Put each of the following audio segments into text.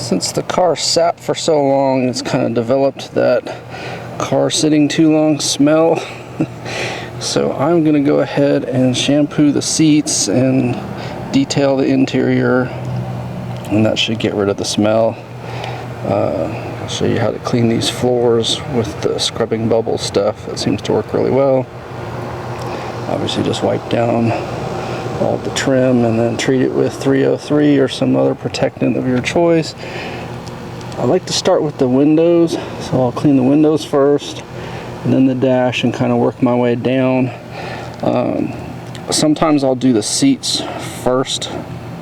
Since the car sat for so long, it's kind of developed that car sitting too long smell. So I'm going to go ahead and shampoo the seats and detail the interior, and that should get rid of the smell. I'll show you how to clean these floors with the scrubbing bubble stuff. That seems to work really well. Obviously just wipe down all the trim and then treat it with 303 or some other protectant of your choice. I like to start with the windows, so I'll clean the windows first and then the dash and kind of work my way down. Sometimes I'll do the seats first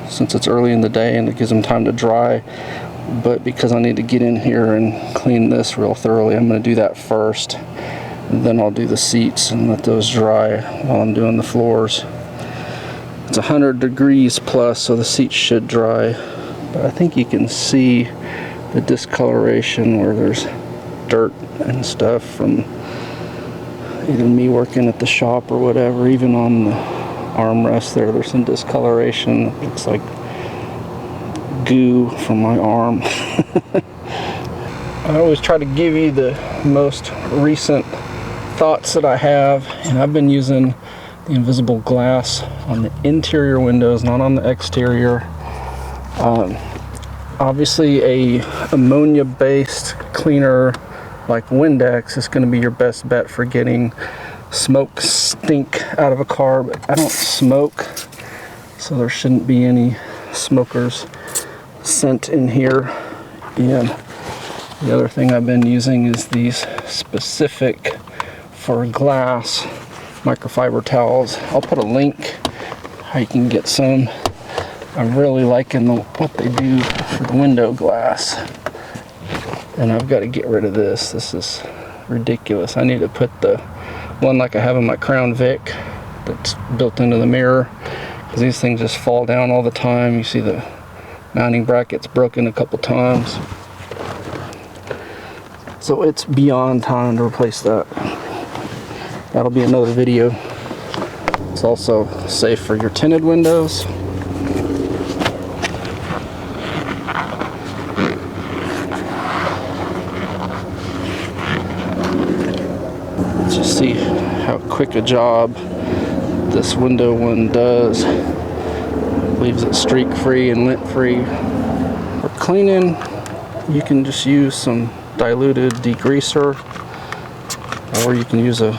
since it's early in the day and it gives them time to dry, but because I need to get in here and clean this real thoroughly, I'm going to do that first, and then I'll do the seats and let those dry while I'm doing the floors. It's 100 degrees plus, so the seats should dry, but I think you can see the discoloration where there's dirt and stuff from either me working at the shop or whatever. Even on the armrest there's some discoloration. It looks like goo from my arm. I always try to give you the most recent thoughts that I have, and I've been using the invisible glass on the interior windows, not on the exterior. Obviously a ammonia based cleaner like Windex is going to be your best bet for getting smoke stink out of a car, but I don't smoke, so there shouldn't be any smoker's scent in here. And the other thing I've been using is these specific for glass microfiber towels. I'll put a link how you can get some. I'm really liking what they do for the window glass, and I've got to get rid of this. This is ridiculous. I need to put the one like I have in my Crown Vic that's built into the mirror, because these things just fall down all the time. You see the mounting bracket's broken a couple times, so it's beyond time to replace that. That'll be another video. It's also safe for your tinted windows. Let's just see how quick a job this window one does. Leaves it streak free and lint free. For cleaning, you can just use some diluted degreaser, or you can use a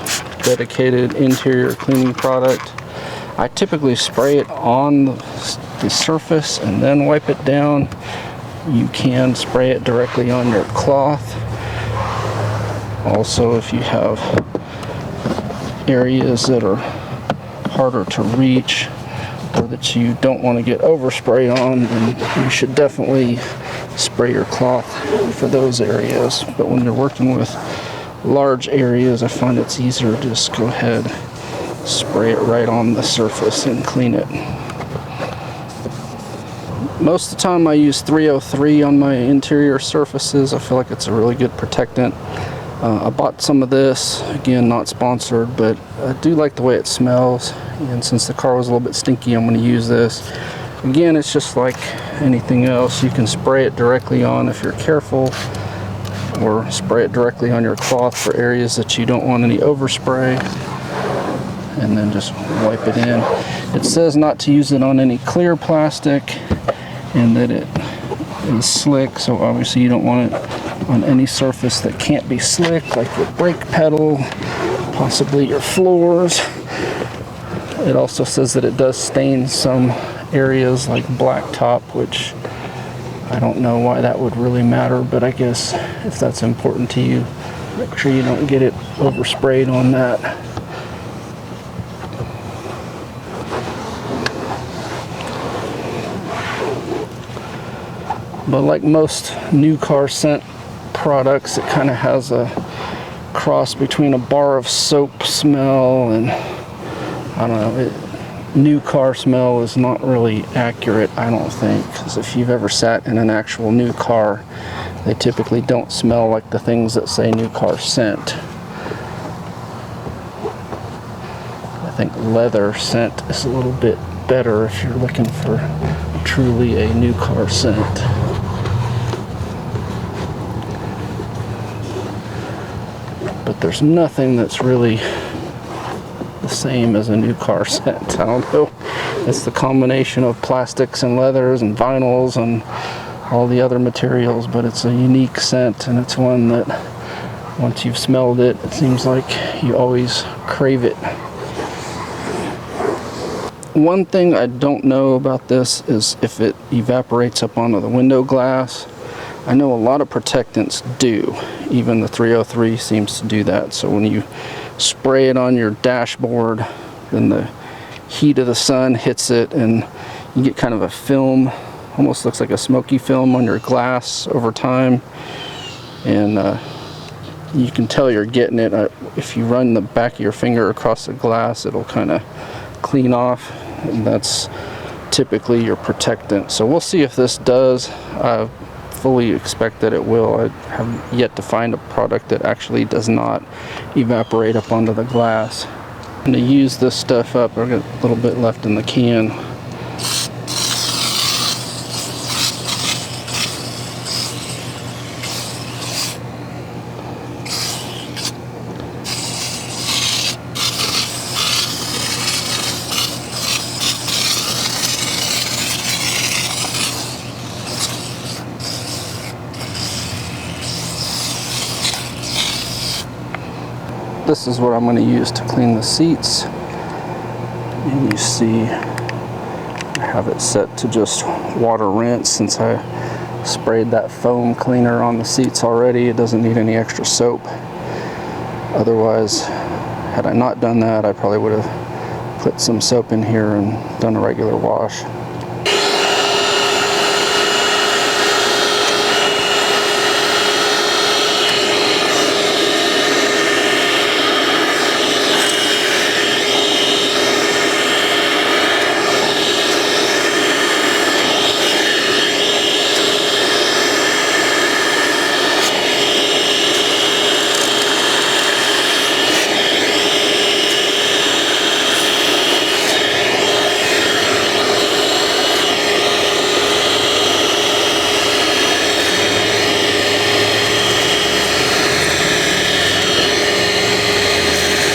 dedicated interior cleaning product. I typically spray it on the surface and then wipe it down. You can spray it directly on your cloth. Also, if you have areas that are harder to reach or that you don't want to get overspray on, then you should definitely spray your cloth for those areas. But when you're working with large areas, I find it's easier to just go ahead, spray it right on the surface and clean it. Most of the time I use 303 on my interior surfaces. I feel like it's a really good protectant. I bought some of this, again not sponsored, but I do like the way it smells, and since the car was a little bit stinky, I'm going to use this. Again, it's just like anything else. You can spray it directly on if you're careful, or spray it directly on your cloth for areas that you don't want any overspray, and then just wipe it in. It says not to use it on any clear plastic and that it is slick, so obviously you don't want it on any surface that can't be slick, like your brake pedal, possibly your floors. It also says that it does stain some areas like blacktop, which I don't know why that would really matter, but I guess if that's important to you, make sure you don't get it oversprayed on that. But like most new car scent products, it kind of has a cross between a bar of soap smell and, I don't know, new car smell is not really accurate, I don't think, because if you've ever sat in an actual new car, they typically don't smell like the things that say new car scent. I think leather scent is a little bit better if you're looking for truly a new car scent. but there's nothing that's really the same as a new car scent. I don't know. It's the combination of plastics and leathers and vinyls and all the other materials, but it's a unique scent, and it's one that once you've smelled it, it seems like you always crave it. One thing I don't know about this is if it evaporates up onto the window glass. I know a lot of protectants do. Even the 303 seems to do that. So when you spray it on your dashboard, then the heat of the sun hits it and you get kind of a film, almost looks like a smoky film on your glass over time. And you can tell you're getting it. If you run the back of your finger across the glass, it'll kind of clean off, and that's typically your protectant. So we'll see if this does. I fully expect that it will. I have yet to find a product that actually does not evaporate up onto the glass. I'm going to use this stuff up. I've got a little bit left in the can. This is what I'm going to use to clean the seats. And you see I have it set to just water rinse since I sprayed that foam cleaner on the seats already. It doesn't need any extra soap. Otherwise, had I not done that, I probably would have put some soap in here and done a regular wash.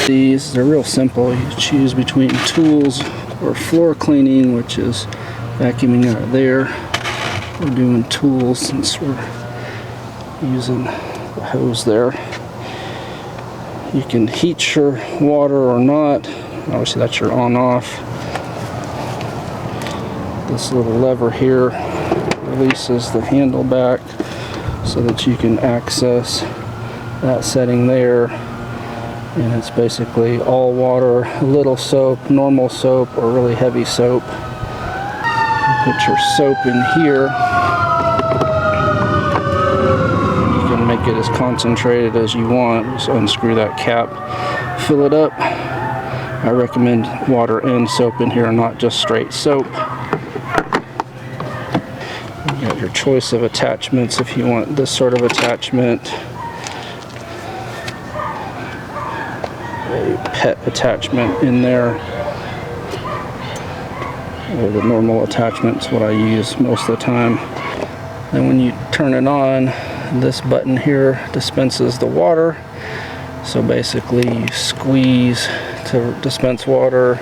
These are real simple. You choose between tools or floor cleaning, which is vacuuming out of there. We're doing tools since we're using the hose there. You can heat your water or not. Obviously that's your on-off. This little lever here releases the handle back so that you can access that setting there. And it's basically all water, a little soap, normal soap, or really heavy soap. You put your soap in here. You can make it as concentrated as you want. Just unscrew that cap, fill it up. I recommend water and soap in here, not just straight soap. You got your choice of attachments if you want this sort of attachment. A pet attachment in there, or the normal attachment's what I use most of the time. Then when you turn it on, this button here dispenses the water. So basically you squeeze to dispense water,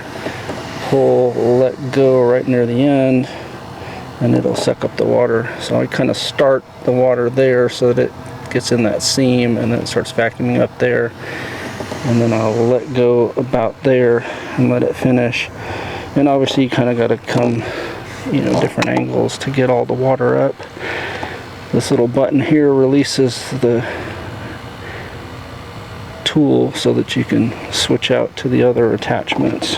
pull, let go right near the end, and it'll suck up the water. So I kind of start the water there so that it gets in that seam and then it starts vacuuming up there. And then I'll let go about there and let it finish. And obviously you kind of got to come, different angles to get all the water up. This little button here releases the tool so that you can switch out to the other attachments.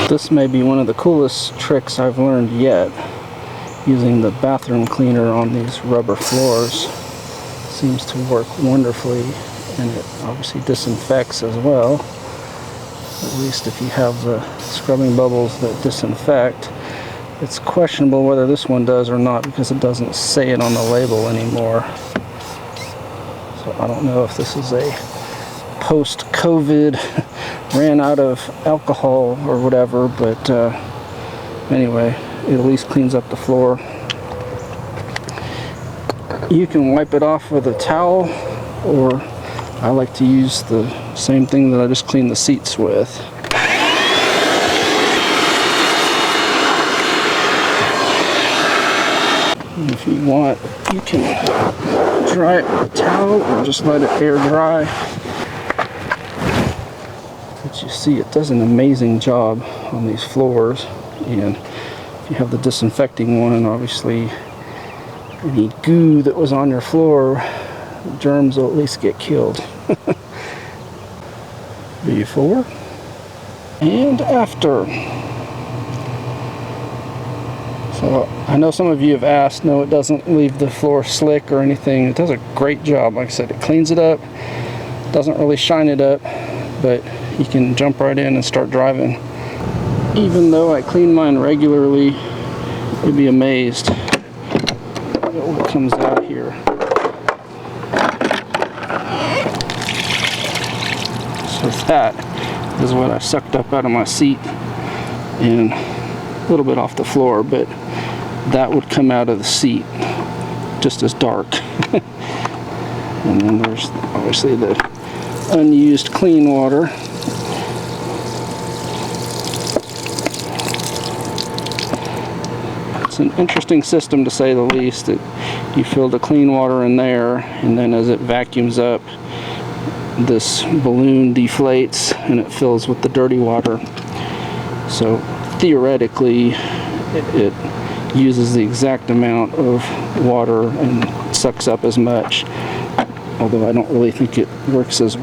This may be one of the coolest tricks I've learned yet, using the bathroom cleaner on these rubber floors. seems to work wonderfully, and it obviously disinfects as well. At least if you have the scrubbing bubbles that disinfect. It's questionable whether this one does or not because it doesn't say it on the label anymore. So I don't know if this is a post-COVID ran out of alcohol or whatever, but anyway, it at least cleans up the floor. You can wipe it off with a towel, or I like to use the same thing that I just cleaned the seats with. And if you want, you can dry it with a towel or just let it air dry. But you see, it does an amazing job on these floors. And if you have the disinfecting one, obviously any goo that was on your floor, germs will at least get killed. Before and after. So I know some of you have asked. No, it doesn't leave the floor slick or anything. It does a great job. Like I said, it cleans it up, doesn't really shine it up, but you can jump right in and start driving. Even though I clean mine regularly, you'd be amazed at what comes out here. So that is what I sucked up out of my seat and a little bit off the floor, but that would come out of the seat just as dark. And then there's obviously the unused clean water. It's an interesting system, to say the least. You fill the clean water in there, and then as it vacuums up, this balloon deflates and it fills with the dirty water. So theoretically, it uses the exact amount of water and sucks up as much, although I don't really think it works as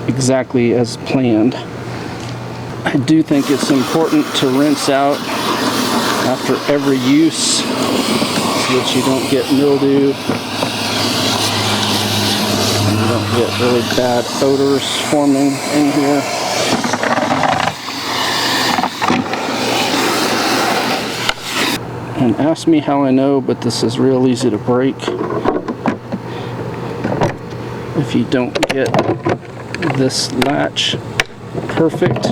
exactly as planned. I do think it's important to rinse out after every use so that you don't get mildew and you don't get really bad odors forming in here. And ask me how I know, but this is real easy to break. If you don't get this latch perfect,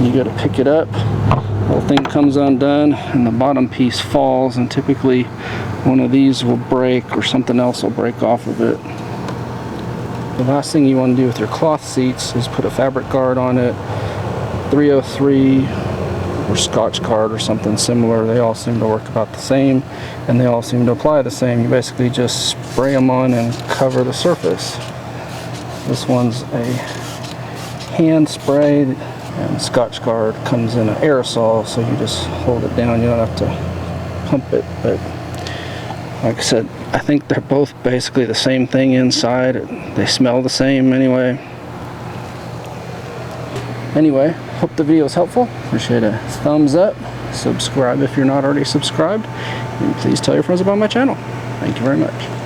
you got to pick it up. The whole thing comes undone and the bottom piece falls, and typically one of these will break or something else will break off of it. The last thing you want to do with your cloth seats is put a fabric guard on it. 303 or Scotch Guard or something similar. They all seem to work about the same, and they all seem to apply the same. You basically just spray them on and cover the surface. This one's a hand spray, and Scotch Guard comes in an aerosol, so you just hold it down. You don't have to pump it. But like I said, I think they're both basically the same thing inside. They smell the same anyway. Anyway, hope the video was helpful. Appreciate a thumbs up. Subscribe if you're not already subscribed. And please tell your friends about my channel. Thank you very much.